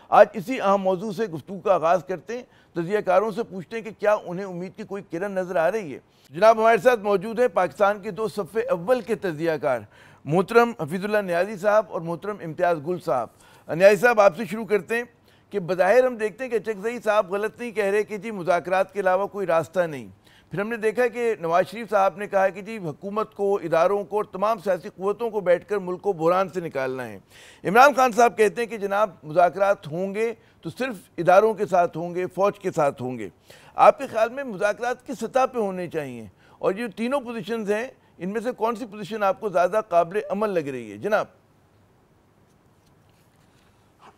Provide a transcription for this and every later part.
آج اسی اہم موضوع سے گفتگو کا آغاز کرتے ہیں، تجزیہ کاروں سے پوچھتے ہیں کہ کیا انہیں امید کی کوئی کرن نظر آ رہی ہے۔ جناب ہمارے ساتھ موجود ہیں پاکستان کے دو صف اول کے تجزیہ کار، محترم حفیظ اللہ نیازی صاحب اور محترم امتیاز گل صاحب۔ نیازی صاحب آپ سے شروع کرتے ہیں کہ بظاہر ہم دیکھتے ہیں کہ اچکزئی صاحب غلط نہیں کہہ رہے کہ جی مذاکرات کے علاوہ کوئی راستہ نہیں۔ پھر ہم نے دیکھا کہ نواز شریف صاحب نے کہا کہ جی حکومت کو، اداروں کو اور تمام سیاسی قوتوں کو بیٹھ کر ملک کو بحران سے نکالنا ہے۔ عمران خان صاحب کہتے ہیں کہ جناب مذاکرات ہوں گے تو صرف اداروں کے ساتھ ہوں گے، فوج کے ساتھ ہوں گے۔ آپ کے خیال میں مذاکرات کس سطح پہ ہونے چاہیے، اور یہ تینوں پوزیشنز ہیں ان میں سے کون سی پوزیشن آپ کو زیادہ قابل عمل لگ رہی ہے؟ جناب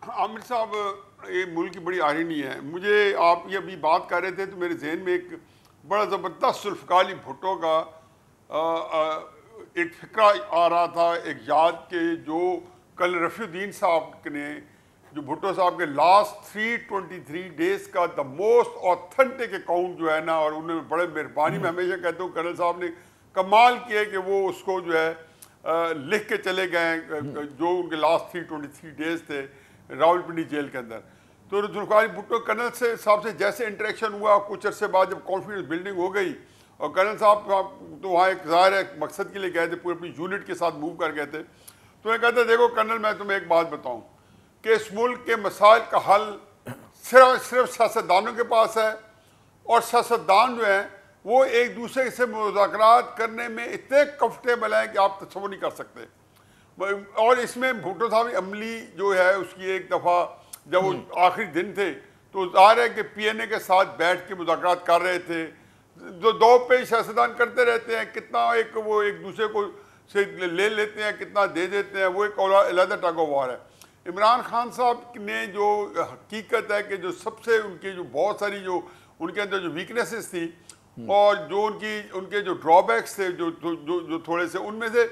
عامر صاحب، یہ ملک کی بڑی آئرنی ہے۔ مجھے آپ یہ ابھی بات کر رہے تھے تو میرے ذہن میں ایک بڑا زبردست ذوالفقار علی بھٹو کا ایک فقرہ آ رہا تھا، ایک یاد کہ جو کل رفیع الدین صاحب نے، جو بھٹو صاحب کے لاسٹ 323 ڈیز کا دا موسٹ آتھنٹک اکاؤنٹ جو ہے نا، اور انہوں نے بڑے مہربانی، میں ہمیشہ کہتا ہوں کرنل صاحب نے کمال کیا کہ وہ اس کو جو ہے لکھ کے چلے گئے، جو ان کے لاسٹ 323 ڈیز تھے راولپنڈی جیل کے اندر۔ تو ذوالفقار علی بھٹو کرنل صاحب سے جیسے انٹریکشن ہوا، کچھ عرصے بعد جب کانفیڈنس بلڈنگ ہو گئی، اور کرنل صاحب تو وہاں ایک ظاہر ہے مقصد کے لیے گئے تھے، پورے اپنی یونٹ کے ساتھ موو کر گئے تھے، تو میں کہتا دیکھو کرنل، میں تمہیں ایک بات بتاؤں کہ اس ملک کے مسائل کا حل صرف سیاستدانوں کے پاس ہے، اور سیاستدان جو ہیں وہ ایک دوسرے سے مذاکرات کرنے میں اتنے کمفرٹیبل ہیں کہ آپ تصور نہیں کر سکتے۔ اور اس میں بھٹو صاحب عملی جو ہے اس کی ایک دفعہ جب وہ آخری دن تھے تو ظاہر ہے کہ پی این اے کے ساتھ بیٹھ کے مذاکرات کر رہے تھے، جو دو پہ سیاستدان کرتے رہتے ہیں، کتنا وہ ایک دوسرے کو سے لے لیتے ہیں، کتنا دے دیتے ہیں، وہ ایک علیحدہ ٹگ آف وار ہے۔ عمران خان صاحب نے جو حقیقت ہے کہ جو سب سے ان کی جو بہت ساری جو ان کے اندر جو ویکنیسز تھی، اور جو ان کے جو ڈرا بیکس تھے جو تھوڑے سے، ان میں سے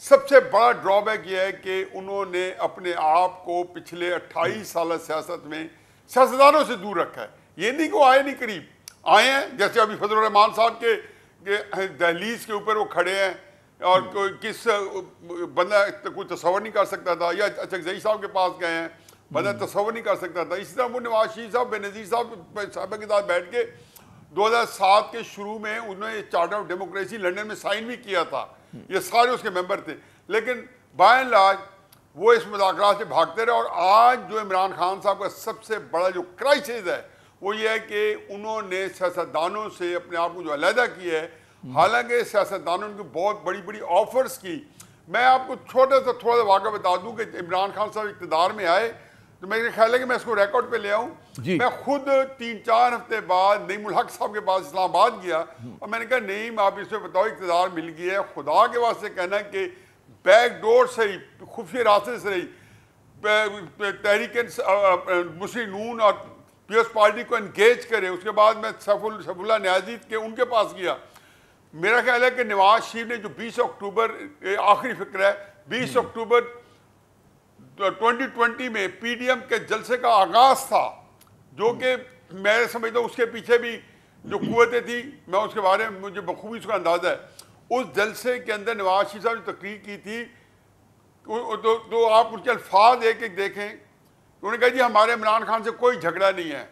سب سے بڑا ڈرا بیک یہ ہے کہ انہوں نے اپنے آپ کو پچھلے 28 سالہ سیاست میں سیاستدانوں سے دور رکھا ہے۔ یہ نہیں کہ وہ آئے نہیں، قریب آئے ہیں، جیسے ابھی فضل الرحمان صاحب کے دہلیز کے اوپر وہ کھڑے ہیں، اور کس بندہ کوئی تصور نہیں کر سکتا تھا، یا اچکزئی صاحب کے پاس گئے ہیں، بندہ تصور نہیں کر سکتا تھا۔ اسی طرح وہ نواز شریف صاحب، بے نظیر صاحب کے ساتھ بیٹھ کے 2007 کے شروع میں انہوں نے چارٹر آف ڈیموکریسی لنڈن میں سائن بھی کیا تھا، یہ سارے اس کے ممبر تھے، لیکن بائی اینڈ لارج وہ اس مذاکرات سے بھاگتے رہے۔ اور آج جو عمران خان صاحب کا سب سے بڑا جو کرائسس ہے وہ یہ ہے کہ انہوں نے سیاستدانوں سے اپنے آپ کو جو علیحدہ کیا ہے، حالانکہ سیاستدانوں نے بہت بڑی بڑی آفرز کی۔ میں آپ کو تھوڑا سا واقعہ بتا دوں کہ عمران خان صاحب اقتدار میں آئے تو میرے خیال ہے کہ میں اس کو ریکارڈ پہ لے آؤں، میں خود 3-4 ہفتے بعد نعیم الحق صاحب کے پاس اسلام آباد گیا، اور میں نے کہا نعیم آپ اس میں بتاؤ اقتدار مل گیا ہے، خدا کے واسطے کہنا کہ بیک ڈور سے ہی، خفیہ راستے سے ہی تحریک مسلم نون اور پیپلز پارٹی کو انگیج کرے۔ اس کے بعد میں سیف اللہ نیازی کے ان کے پاس گیا۔ میرا خیال ہے کہ نواز شریف نے جو 20 اکتوبر آخری فکر ہے، 20 اکتوبر 2020 میں پی ڈی ایم کے جلسے کا آغاز تھا، جو کہ میں سمجھتا ہوں اس کے پیچھے بھی جو قوتیں تھیں، میں اس کے بارے میں مجھے بخوبی اس کا اندازہ ہے۔ اس جلسے کے اندر نواز شریف صاحب نے تقریر کی تھی، تو آپ ان کے الفاظ ایک ایک دیکھیں۔ انہوں نے کہا جی ہمارے عمران خان سے کوئی جھگڑا نہیں ہے،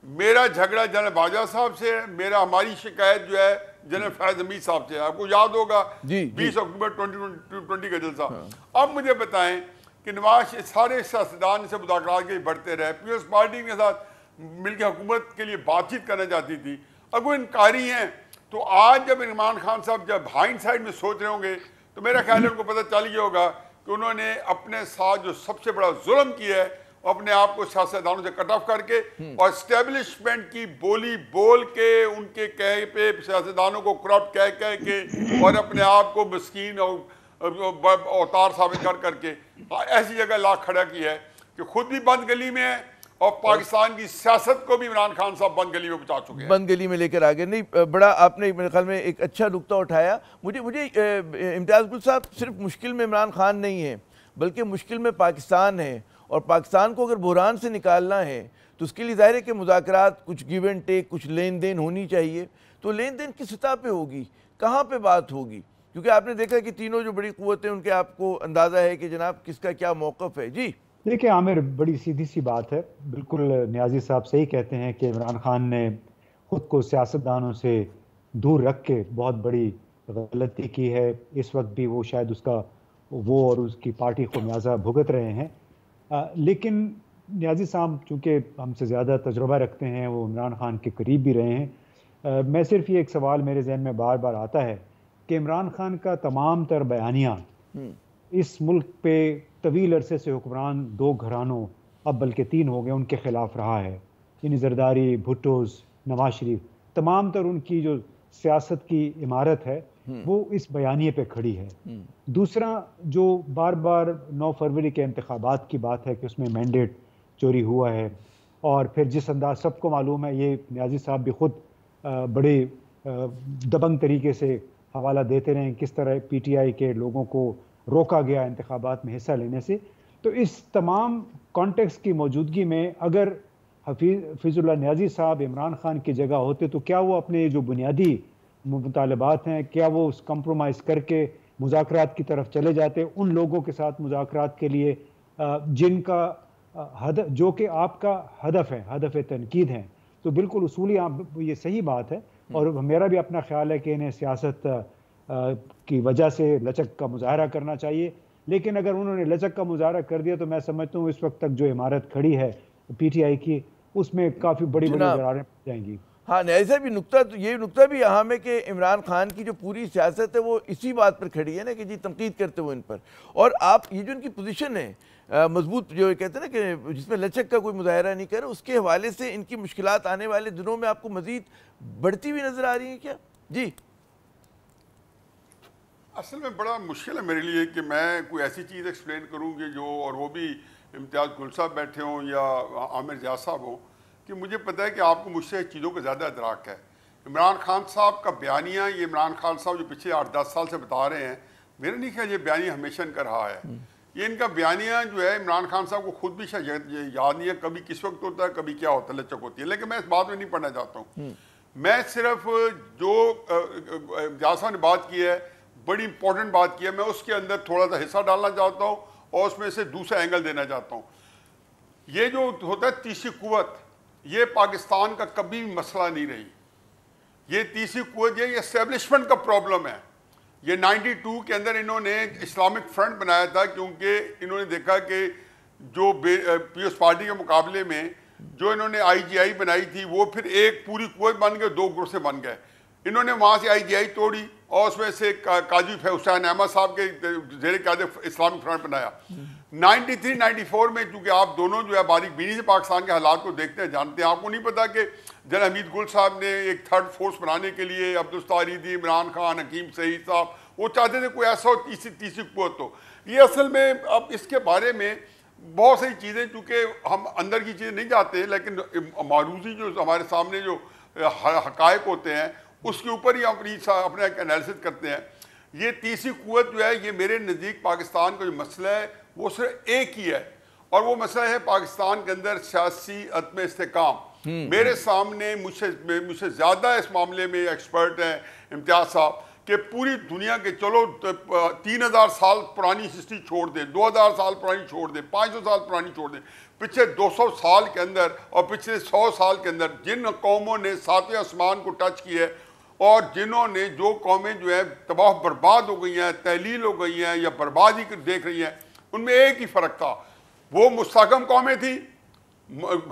میرا جھگڑا جنرل باجوہ صاحب سے ہے، ہماری شکایت جو ہے جنرل فیض حمید صاحب سے ہے۔ آپ کو یاد ہوگا 20 اکتوبر 2020 کا جلسہ۔ اب مجھے بتائیں کہ نواز سارے سیاستدان سے مذاکرات کے بڑھتے رہے، پیپلز پارٹی کے ساتھ مل کے حکومت کے لیے بات چیت کرنا چاہتی تھی، اب وہ انکاری ہیں۔ تو آج جب عمران خان صاحب جب ہائنڈ سائڈ میں سوچ رہے ہوں گے تو میرا خیال ہے ان کو پتہ چل گیا ہوگا کہ انہوں نے اپنے ساتھ جو سب سے بڑا ظلم کیا ہے، اپنے آپ کو سیاستدانوں سے کٹ آف کر کے اور اسٹیبلشمنٹ کی بولی بول کے، ان کے کہے پہ سیاستدانوں کو کرپٹ کہہ کے، اور اپنے آپ کو مسکین اور اوتار ثابت کر کے ایسی جگہ لا کھڑا کیا ہے کہ خود بھی بند گلی میں ہے، اور پاکستان کی سیاست کو بھی عمران خان صاحب بند گلی میں پہنچا چکے ہیں، بند گلی میں لے کر آگے۔ نہیں، بڑا آپ نے میرے خیال میں ایک اچھا نقطہ اٹھایا۔ مجھے امتیاز گل صاحب، صرف مشکل میں عمران خان نہیں ہے بلکہ مشکل میں پاکستان ہے، اور پاکستان کو اگر بحران سے نکالنا ہے تو اس کے لیے ظاہر ہے کہ مذاکرات، کچھ گیو اینڈ ٹیک، کچھ لین دین ہونی چاہیے۔ تو لین دین کس سطح پہ ہوگی، کہاں پہ بات ہوگی؟ کیونکہ آپ نے دیکھا کہ تینوں جو بڑی قوتیں ان کے آپ کو اندازہ ہے کہ جناب کس کا کیا موقف ہے۔ جی دیکھیں عامر، بڑی سیدھی سی بات ہے، بالکل نیازی صاحب صحیح کہتے ہیں کہ عمران خان نے خود کو سیاستدانوں سے دور رکھ کے بہت بڑی غلطی کی ہے۔ اس وقت بھی وہ شاید اس کا وہ اور اس کی پارٹی خمیازہ بھگت رہے ہیں، لیکن نیازی صاحب چونکہ ہم سے زیادہ تجربہ رکھتے ہیں، وہ عمران خان کے قریب بھی رہے ہیں، میں صرف یہ ایک سوال میرے ذہن میں بار بار آتا ہے کہ عمران خان کا تمام تر بیانیہ اس ملک پہ طویل عرصے سے حکمران دو گھرانوں، اب بلکہ تین ہو گئے، ان کے خلاف رہا ہے، یعنی زرداری، بھٹوز، نواز شریف، تمام تر ان کی جو سیاست کی عمارت ہے وہ اس بیانیے پہ کھڑی ہے۔ دوسرا، جو بار بار 9 فروری کے انتخابات کی بات ہے کہ اس میں مینڈیٹ چوری ہوا ہے، اور پھر جس انداز سب کو معلوم ہے، یہ نیازی صاحب بھی خود بڑے دبنگ طریقے سے حوالہ دیتے رہے کس طرح پی ٹی آئی کے لوگوں کو روکا گیا انتخابات میں حصہ لینے سے۔ تو اس تمام کانٹیکسٹ کی موجودگی میں اگر حفیظ اللہ نیازی صاحب عمران خان کی جگہ ہوتے تو کیا وہ اپنے جو بنیادی مطالبات ہیں، کیا وہ اس کمپرومائز کر کے مذاکرات کی طرف چلے جاتے، ان لوگوں کے ساتھ مذاکرات کے لیے جن کا جو کہ آپ کا ہدف ہے، ہدف تنقید ہیں؟ تو بالکل اصولی آپ یہ صحیح بات ہے، اور میرا بھی اپنا خیال ہے کہ انہیں سیاست کی وجہ سے لچک کا مظاہرہ کرنا چاہیے، لیکن اگر انہوں نے لچک کا مظاہرہ کر دیا تو میں سمجھتا ہوں اس وقت تک جو عمارت کھڑی ہے پی ٹی آئی کی، اس میں کافی بڑی بڑی دراریں پڑ جائیں گی۔ ہاں ایسا بھی یہ نقطہ بھی اہم ہے کہ عمران خان کی جو پوری سیاست ہے وہ اسی بات پر کھڑی ہے نا کہ جی تنقید کرتے ہوئے ان پر، اور آپ یہ جو ان کی پوزیشن ہے مضبوط، جو کہتے ہیں نا کہ جس میں لچک کا کوئی مظاہرہ نہیں کرے، اس کے حوالے سے ان کی مشکلات آنے والے دنوں میں آپ کو مزید بڑھتی ہوئی نظر آ رہی ہیں کیا؟ جی اصل میں بڑا مشکل ہے میرے لیے کہ میں کوئی ایسی چیز ایکسپلین کروں گی جو، اور وہ بھی امتیاز گل صاحب بیٹھے ہوں یا عامر جیاض صاحب ہوں، کہ مجھے پتہ ہے کہ آپ کو مجھ سے چیزوں کا زیادہ ادراک ہے۔ عمران خان صاحب کا بیانیہ، یہ عمران خان صاحب جو پچھلے 8-10 سال سے بتا رہے ہیں، میرا نہیں خیال یہ بیانیہ ہمیشہ ان کا رہا ہے۔ یہ ان کا بیانیہ جو ہے عمران خان صاحب کو خود بھی شاید یاد نہیں ہے کبھی کس وقت ہوتا ہے، کبھی کیا ہوتا ہے، لچک ہوتی ہے، لیکن میں اس بات میں نہیں پڑھنا چاہتا ہوں۔ میں صرف جو جیاض صاحب نے بات کی ہے، بڑی امپورٹنٹ بات کی ہے، میں اس کے اندر تھوڑا سا حصہ ڈالنا چاہتا ہوں اور اس میں سے دوسرا اینگل دینا چاہتا ہوں۔ یہ جو ہوتا ہے تیسری قوت، یہ پاکستان کا کبھی مسئلہ نہیں رہی۔ یہ تیسری قوت یہ اسٹیبلشمنٹ کا پرابلم ہے۔ یہ 92 کے اندر انہوں نے اسلامک فرنٹ بنایا تھا، کیونکہ انہوں نے دیکھا کہ جو پیپلز پارٹی کے مقابلے میں جو انہوں نے آئی جی آئی بنائی تھی، وہ پھر ایک پوری قوت بن گئے، 2 گروپ سے بن گئے۔ انہوں نے وہاں سے آئی جی آئی توڑی اور اس میں سے قاضی حسین احمد صاحب کے زیر قیادت اسلامک فرنٹ بنایا۔ 93-94 میں چونکہ آپ دونوں جو ہے باریک بینی سے پاکستان کے حالات کو دیکھتے ہیں، جانتے ہیں، آپ کو نہیں پتا کہ جنرل حمید گل صاحب نے ایک تھرڈ فورس بنانے کے لیے عبدالستاریدی، عمران خان، حکیم سعید صاحب، وہ چاہتے تھے کوئی ایسا ہو تیسری قوت ہو۔ یہ اصل میں اب اس کے بارے میں بہت ساری چیزیں، چونکہ ہم اندر کی چیزیں نہیں جاتے، لیکن معروضی جو ہمارے سامنے جو حقائق ہوتے ہیں اس کے اوپر ہی اپنے ایک انالیسس کرتے ہیں۔ یہ تیسری قوت جو ہے، یہ میرے نزدیک پاکستان کا جو مسئلہ ہے وہ صرف ایک ہی ہے، اور وہ مسئلہ ہے پاکستان کے اندر سیاسی عدم استحکام۔ میرے سامنے مجھ سے زیادہ اس معاملے میں ایکسپرٹ ہیں امتیاز صاحب، کہ پوری دنیا کے چلو 3000 سال پرانی ہسٹری چھوڑ دیں، 2000 سال پرانی چھوڑ دیں، 500 سال پرانی چھوڑ دیں، پچھلے 200 سال کے اندر اور پچھلے 100 سال کے اندر جن قوموں نے 7ویں آسمان کو ٹچ کیا ہے، اور جنہوں نے جو قومیں جو ہیں تباہ برباد ہو گئی ہیں، تحلیل ہو گئی ہیں یا بربادی دیکھ رہی ہیں، ان میں ایک ہی فرق تھا، وہ مستحکم قومیں تھیں۔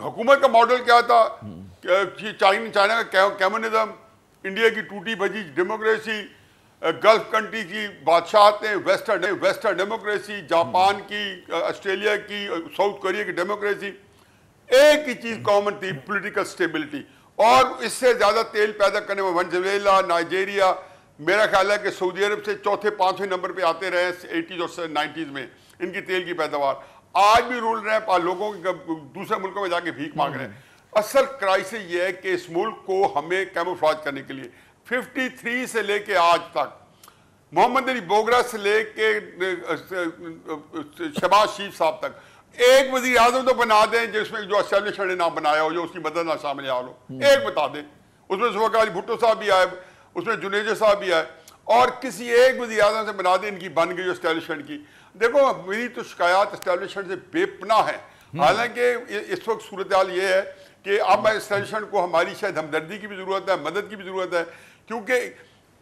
حکومت کا ماڈل کیا تھا؟ چائنا کا کمیونزم، انڈیا کی ٹوٹی بھجی ڈیموکریسی، گلف کنٹری کی بادشاہتیں، ویسٹرن ڈیموکریسی، جاپان کی، آسٹریلیا کی، ساؤتھ کوریا کی ڈیموکریسی، ایک ہی چیز کامن تھی، پولیٹیکل سٹیبلٹی۔ اور اس سے زیادہ تیل پیدا کرنے میں ونزویلا، نائجیریا، میرا خیال ہے کہ سعودی عرب سے 4-5ویں نمبر پہ آتے رہے 80s اور 90s میں ان کی تیل کی پیداوار۔ آج بھی رول رہے ہیں، لوگوں دوسرے ملکوں میں جا کے بھیک مانگ رہے ہیں۔ اصل کرائسس یہ ہے کہ اس ملک کو ہمیں کیموفلاج کرنے کے لیے 53 سے لے کے آج تک، محمد علی بوگرا سے لے کے شہباز شریف صاحب تک، ایک وزیر اعظم تو بنا دیں جس میں جو اسٹیبلشمنٹ نے نہ بنایا ہو، جو اس کی مدد نہ شامل ہو، ایک بتا دیں۔ اس میں ذوالفقار علی بھٹو صاحب بھی آئے، اس میں جنیجہ صاحب بھی آئے۔ اور کسی ایک وزیر اعظم سے بنا دیں ان کی بن گئی جو اسٹیبلشمنٹ کی. دیکھو میری تو شکایات اسٹیبلشمنٹ سے بے پناہ ہے. حالانکہ اس وقت صورتحال یہ ہے کہ اب اسٹیبلشمنٹ کو ہماری شاید ہمدردی کی بھی ضرورت ہے, مدد کی بھی ضرورت ہے, کیونکہ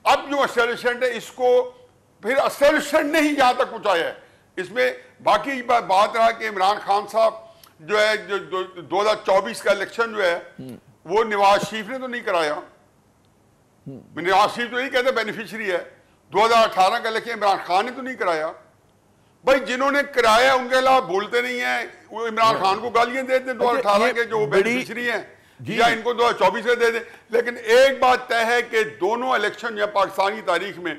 اب جو اسٹیبلشمنٹ ہے اس کو پھر اسٹیبلشمنٹ نے ہی یہاں تک پہنچایا ہے. اس میں باقی بات رہا کہ عمران خان صاحب جو ہے جو 2024 کا الیکشن جو ہے وہ نواز شریف نے تو نہیں کرایا. نواز شریف تو نہیں کہتے بینیفیشری ہے. 2018 کا الیکشن عمران خان نے تو نہیں کرایا. بھائی جنہوں نے کرایا ان کے علاوہ بولتے نہیں ہیں, وہ عمران خان کو گالیاں دیتے ہیں 2018 کے جو بینیفیشری ہیں, یا ان کو 2024 کے دے دیں. لیکن ایک بات طے ہے کہ دونوں الیکشن یا پاکستانی تاریخ میں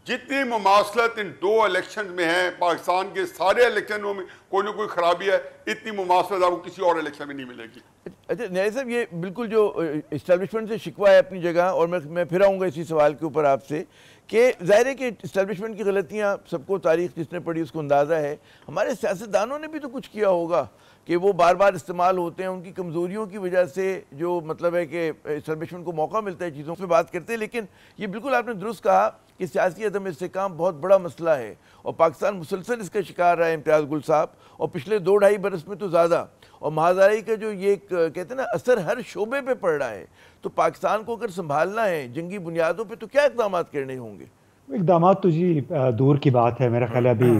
جتنی مماثلت ان دو الیکشن میں ہے, پاکستان کے سارے الیکشنوں میں کوئی نہ کوئی خرابی ہے, اتنی مماثلت آپ کو کسی اور الیکشن میں نہیں ملے گی. اچھا نیازی صاحب, یہ بالکل جو اسٹیبلشمنٹ سے شکوہ ہے اپنی جگہ, اور میں پھر آؤں گا اسی سوال کے اوپر آپ سے کہ ظاہر ہے کہ اسٹیبلشمنٹ کی غلطیاں سب کو, تاریخ جس نے پڑھی اس کو اندازہ ہے. ہمارے سیاستدانوں نے بھی تو کچھ کیا ہوگا کہ وہ بار بار استعمال ہوتے ہیں, ان کی کمزوریوں کی وجہ سے جو مطلب ہے کہ اسٹیبلشمنٹ کو موقع ملتا ہے چیزوں پہ بات کرتے ہیں. لیکن یہ بالکل آپ نے درست کہا کہ سیاسی عدم استحکام بہت بڑا مسئلہ ہے, اور پاکستان مسلسل اس کا شکار رہا ہے امتیاز گل صاحب, اور پچھلے 2-2.5 برس میں تو زیادہ. اور مہازاری کا جو یہ کہتے ہیں نا اثر ہر شعبے پہ پڑ رہا ہے. تو پاکستان کو اگر سنبھالنا ہے جنگی بنیادوں پہ تو کیا اقدامات کرنے ہوں گے؟ اقدامات تو جی دور کی بات ہے. میرا خیال ہے ابھی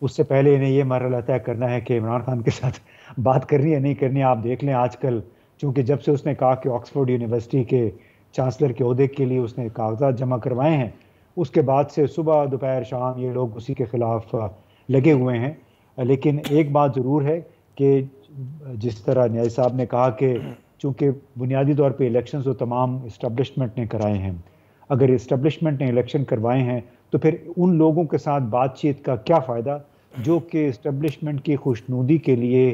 اس سے پہلے انہیں یہ مرحلہ طے کرنا ہے کہ عمران خان کے ساتھ بات کرنی ہے نہیں کرنی. آپ دیکھ لیں آج کل, چونکہ جب سے اس نے کہا کہ آکسفورڈ یونیورسٹی کے چانسلر کے عہدے کے لیے اس نے کاغذات جمع کروائے ہیں, اس کے بعد سے صبح دوپہر شام یہ لوگ اسی کے خلاف لگے ہوئے ہیں. لیکن ایک بات ضرور ہے کہ جس طرح نیازی صاحب نے کہا کہ چونکہ بنیادی طور پہ الیکشنز وہ تمام اسٹیبلشمنٹ نے کرائے ہیں, اگر اسٹیبلشمنٹ نے الیکشن کروائے ہیں تو پھر ان لوگوں کے ساتھ بات چیت کا کیا فائدہ جو کہ اسٹیبلشمنٹ کی خوشنودی کے لیے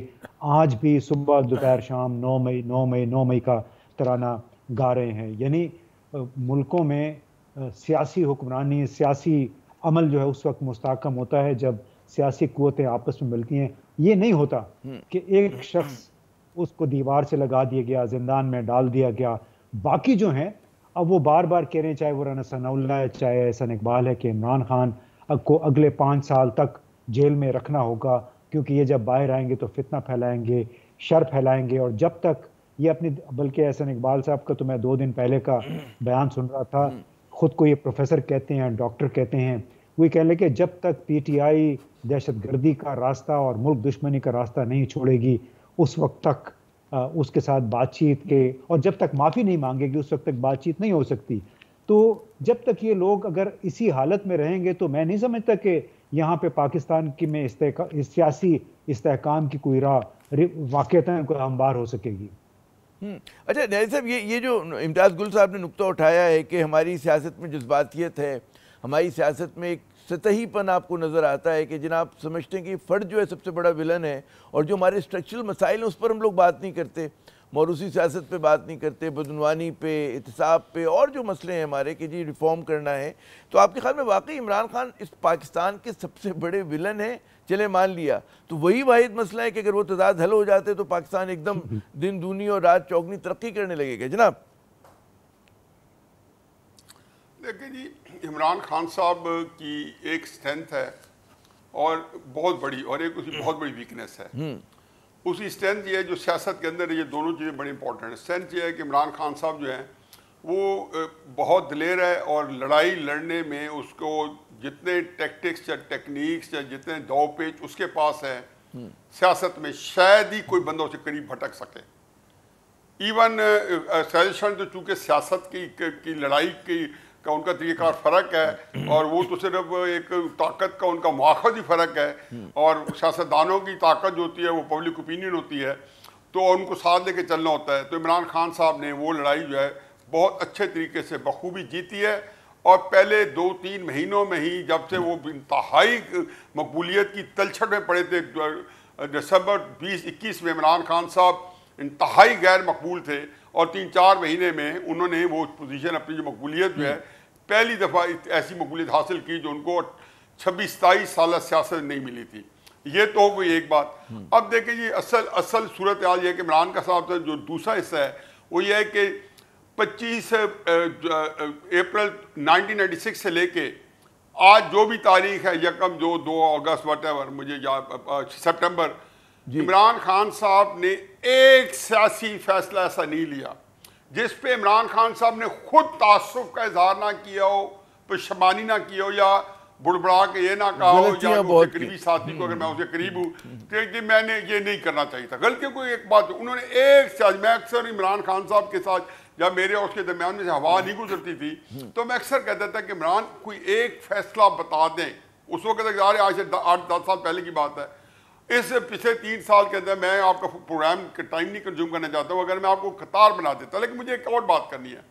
آج بھی صبح دوپہر شام 9 مئی کا ترانہ گا رہے ہیں. یعنی ملکوں میں سیاسی حکمرانی, سیاسی عمل جو ہے اس وقت مستحکم ہوتا ہے جب سیاسی قوتیں آپس میں ملتی ہیں. یہ نہیں ہوتا کہ ایک شخص اس کو دیوار سے لگا دیا گیا, زندان میں ڈال دیا گیا, باقی جو ہیں اب وہ بار بار کہہ رہے ہیں, چاہے وہ رانا ثناء اللہ ہے, چاہے احسان اقبال ہے, کہ عمران خان کو اگلے 5 سال تک جیل میں رکھنا ہوگا کیونکہ یہ جب باہر آئیں گے تو فتنہ پھیلائیں گے, شر پھیلائیں گے. اور جب تک یہ اپنی, بلکہ احسان اقبال صاحب کا تو میں 2 دن پہلے کا بیان سن رہا تھا, خود کو یہ پروفیسر کہتے ہیں, ڈاکٹر کہتے ہیں, وہ کہہ لیں کہ جب تک پی ٹی آئی دہشت گردی کا راستہ اور ملک دشمنی کا راستہ نہیں چھوڑے گی اس وقت تک اس کے ساتھ بات چیت کے, اور جب تک معافی نہیں مانگے گی اس وقت تک بات چیت نہیں ہو سکتی. تو جب تک یہ لوگ اگر اسی حالت میں رہیں گے تو میں نہیں سمجھتا کہ یہاں پہ پاکستان کی میں سیاسی استحکام کی کوئی راہ واقعتاً کوئی ہموار ہو سکے گی. اچھا نیازی صاحب, یہ جو امتیاز گل صاحب نے نقطہ اٹھایا ہے کہ ہماری سیاست میں جذباتیت ہے, ہماری سیاست میں ایک سطحی پن آپ کو نظر آتا ہے کہ جناب سمجھتے ہیں کہ فرد جو ہے سب سے بڑا ولن ہے, اور جو ہمارے اسٹرکچرل مسائل ہیں اس پر ہم لوگ بات نہیں کرتے, موروثی سیاست پہ بات نہیں کرتے, بدعنوانی پہ, احتساب پہ, اور جو مسئلے ہیں ہمارے کہ جی ریفارم کرنا ہے. تو آپ کے خیال میں واقعی عمران خان اس پاکستان کے سب سے بڑے ولن ہیں؟ چلے مان لیا تو وہی واحد مسئلہ ہے کہ اگر وہ تضاد حل ہو جاتے تو پاکستان ایک دم دن دونی اور رات چوگنی ترقی کرنے لگے گا. جناب دیکھیں جی, عمران خان صاحب کی ایک اسٹرینتھ ہے اور بہت بڑی, اور ایک اسی بہت بڑی ویکنیس ہے. اسی اسٹرینتھ یہ ہے جو سیاست کے اندر یہ دونوں چیزیں بڑی امپورٹنٹ ہیں. اسٹرینتھ یہ ہے کہ عمران خان صاحب جو ہیں وہ بہت دلیر ہے, اور لڑائی لڑنے میں اس کو جتنے ٹیکٹکس یا ٹیکنیکس یا جتنے دو پیچ اس کے پاس ہے سیاست میں, شاید ہی کوئی بندہ اسے قریب بھٹک سکے. ایون سیشن تو چونکہ سیاست کی لڑائی کا ان کا طریقہ کار فرق ہے, اور وہ تو صرف ایک طاقت کا ان کا مواخذی فرق ہے, اور سیاستدانوں کی طاقت جو ہوتی ہے وہ پبلک اوپینین ہوتی ہے, تو ان کو ساتھ لے کے چلنا ہوتا ہے. تو عمران خان صاحب نے وہ لڑائی جو ہے بہت اچھے طریقے سے بخوبی جیتی ہے, اور پہلے 2-3 مہینوں میں ہی جب سے وہ انتہائی مقبولیت کی تلچھٹ میں پڑے تھے, دسمبر 2021 میں عمران خان صاحب انتہائی غیر مقبول تھے, اور 3-4 مہینے میں انہوں نے وہ پوزیشن, اپنی جو مقبولیت جو ہے پہلی دفعہ ایسی مقبولیت حاصل کی جو ان کو 26-27 سالہ سیاست نہیں ملی تھی. یہ تو کوئی ایک بات. اب دیکھیں جی اصل صورتحال یہ ہے کہ عمران کا صاحب جو دوسرا حصہ ہے وہ یہ ہے کہ 25 اپریل 1996 سے لے کے آج جو بھی تاریخ ہے 2 اگست واٹ ایور مجھے سپٹمبر، عمران خان صاحب نے ایک سیاسی فیصلہ ایسا نہیں لیا جس پہ عمران خان صاحب نے خود تعصب کا اظہار نہ کیا ہو، پشمانی نہ کی ہو، یا بڑبڑا کے یہ نہ کہا ہو، یا اس کے قریبی ساتھی کو اگر میں اس کے قریب ہوں کہ میں نے یہ نہیں کرنا چاہیے تھا. غلطیوں کو ایک بات انہوں نے ایک سیاسی، میں اکثر عمران خان صاحب کے ساتھ جب میرے اور اس کے درمیان میں سے ہوا نہیں گزرتی تھی تو میں اکثر کہتا تھا کہ عمران کوئی ایک فیصلہ بتا دیں. اس وقت آج سے 8-10 سال پہلے کی بات ہے. اس پچھلے 3 سال کے اندر میں آپ کا پروگرام کا ٹائم نہیں کنزیوم کرنا چاہتا ہوں، اگر میں آپ کو قطار بنا دیتا. لیکن مجھے ایک اور بات کرنی ہے.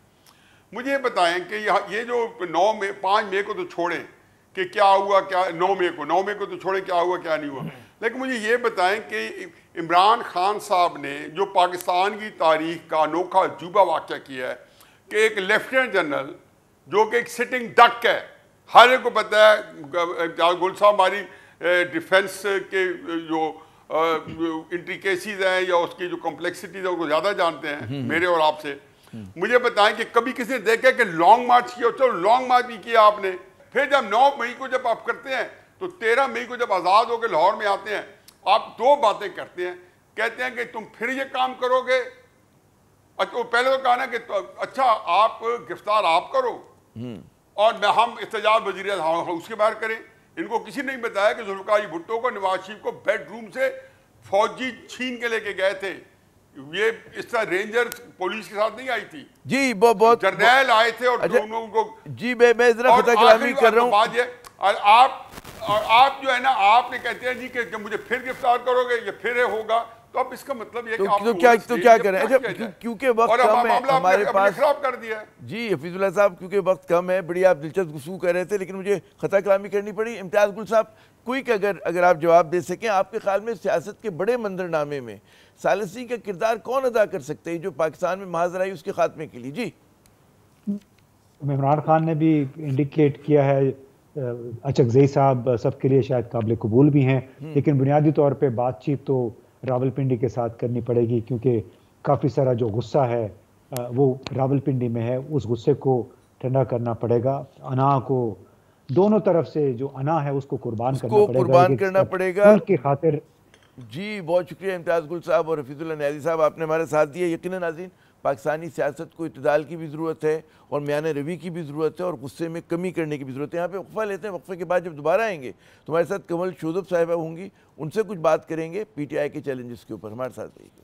مجھے یہ بتائیں کہ یہ جو 5 مئی کو تو چھوڑیں کہ کیا ہوا، کیا 9 مئی کو تو چھوڑیں کیا ہوا کیا نہیں ہوا، لیکن مجھے یہ بتائیں کہ عمران خان صاحب نے جو پاکستان کی تاریخ کا انوکھا عجوبہ واقعہ کیا ہے کہ ایک لیفٹیننٹ جنرل جو کہ ایک سٹنگ ڈک ہے، ہر ایک کو پتہ ہے، گل صاحب ہماری ڈیفنس کے جو انٹریکیسیز ہیں یا اس کی جو کمپلیکسٹیز ہیں ان کو زیادہ جانتے ہیں میرے اور آپ سے. مجھے بتائیں کہ کبھی کسی نے دیکھا کہ لانگ مارچ کیا؟ چلو لانگ مارچ بھی کیا آپ نے. پھر جب 9 مئی کو جب آپ کرتے ہیں تو 13 مئی کو جب آزاد ہو کے لاہور میں آتے ہیں آپ 2 باتیں کرتے ہیں. کہتے ہیں کہ تم پھر یہ کام کرو گے. اچھا پہلے تو کہا نا کہ اچھا آپ گرفتار آپ کرو اور ہم احتجاج وزیر اعظم اس کے باہر کریں. ان کو کسی نے نہیں بتایا کہ ذوالفقار علی بھٹو کو نواز شریف کو بیڈ روم سے فوجی چھین کے لے کے گئے تھے. یہ اس طرح رینجر پولیس کے ساتھ نہیں آئی تھی جی، بہت جرنیل آئے تھے اور ان کو جی میں ذرا خطا کلامی کر رہا ہوں. اور آپ جو ہے نا آپ نے کہتے ہیں جی کہ جب مجھے پھر گرفتار کرو گے یا پھر ہوگا تو اب اس کا مطلب یہ کہ تو کیا کریں. کیونکہ وقت کم ہے ہمارے پاس خراب کر دیا جی حفیظ اللہ صاحب، کیونکہ وقت کم ہے. بڑی آپ دلچسپ گفتگو کر رہے تھے لیکن مجھے خطا کلامی کرنی پڑی. امتیاز گل صاحب کوئک اگر آپ جواب دے سکیں، آپ کے خیال میں سیاست کے بڑے منظرنامے میں ثالثی کا کردار کون ادا کر سکتے ہیں جو پاکستان میں محاذ آئی اس کے خاتمے کے لیے؟ جی عمران خان نے بھی انڈیکیٹ کیا ہے. اچکزئی صاحب سب کے لیے شاید قابل قبول بھی ہیں، لیکن بنیادی طور پہ بات چیت تو راولپنڈی کے ساتھ کرنی پڑے گی، کیونکہ کافی سارا جو غصہ ہے وہ راولپنڈی میں ہے. اس غصے کو ٹھنڈا کرنا پڑے گا. انا کو دونوں طرف سے جو انا ہے اس کو قربان کرنا پڑے گا ملک کی خاطر. جی بہت شکریہ امتیاز گل صاحب اور حفیظ اللہ نیازی صاحب، آپ نے ہمارے ساتھ دیا. یقیناً ناظرین پاکستانی سیاست کو اعتدال کی بھی ضرورت ہے اور میانہ روی کی بھی ضرورت ہے اور غصے میں کمی کرنے کی بھی ضرورت ہے. یہاں پہ وقفہ لیتے ہیں. وقفے کے بعد جب دوبارہ آئیں گے تو ہمارے ساتھ کمل شودب صاحبہ ہوں گی، ان سے کچھ بات کریں گے پی ٹی آئی کے چیلنجز کے اوپر. ہمارے ساتھ رہیے.